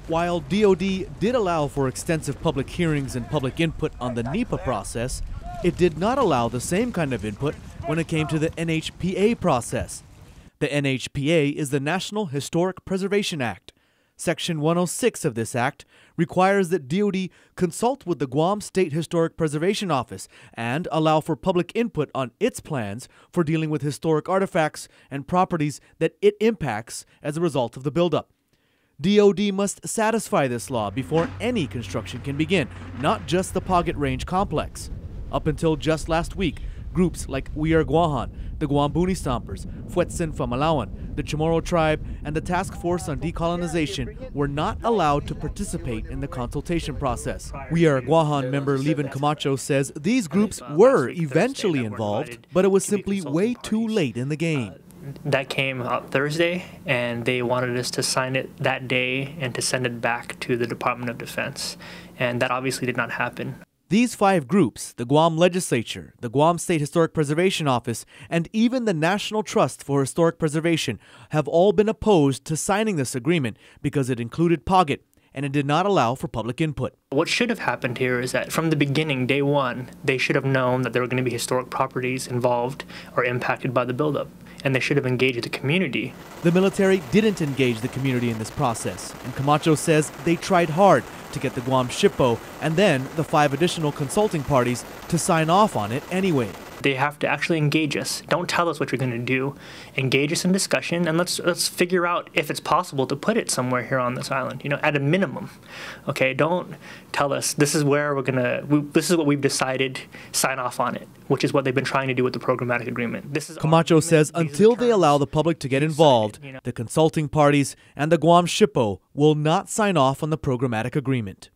While DoD did allow for extensive public hearings and public input on the NEPA process, it did not allow the same kind of input when it came to the NHPA process. The NHPA is the National Historic Preservation Act. Section 106 of this act requires that DoD consult with the Guam State Historic Preservation Office and allow for public input on its plans for dealing with historic artifacts and properties that it impacts as a result of the buildup. DoD must satisfy this law before any construction can begin, not just the Pagat Range complex. Up until just last week, groups like We Are Guahan, the Guam Boonie Stompers, Fuetsin Famalawan, the Chamorro Tribe, and the Task Force on Decolonization were not allowed to participate in the consultation process. We Are Guahan member Levin Camacho says these groups were eventually involved, but it was simply way too late in the game. That came out Thursday, and they wanted us to sign it that day and to send it back to the Department of Defense, and that obviously did not happen. These 5 groups, the Guam Legislature, the Guam State Historic Preservation Office, and even the National Trust for Historic Preservation have all been opposed to signing this agreement because it included Pagat and it did not allow for public input. What should have happened here is that from the beginning, day one, they should have known that there were going to be historic properties involved or impacted by the buildup, and they should have engaged the community. The military didn't engage the community in this process, and Camacho says they tried hard to get the Guam SHPO and then the 5 additional consulting parties to sign off on it anyway. They have to actually engage us. Don't tell us what you're going to do. Engage us in discussion, and let's figure out if it's possible to put it somewhere here on this island, at a minimum. Okay, don't tell us this is where this is what we've decided, sign off on it, which is what they've been trying to do with the Programmatic Agreement. Camacho says until they allow the public to get involved, the consulting parties and the Guam SHPO will not sign off on the Programmatic Agreement.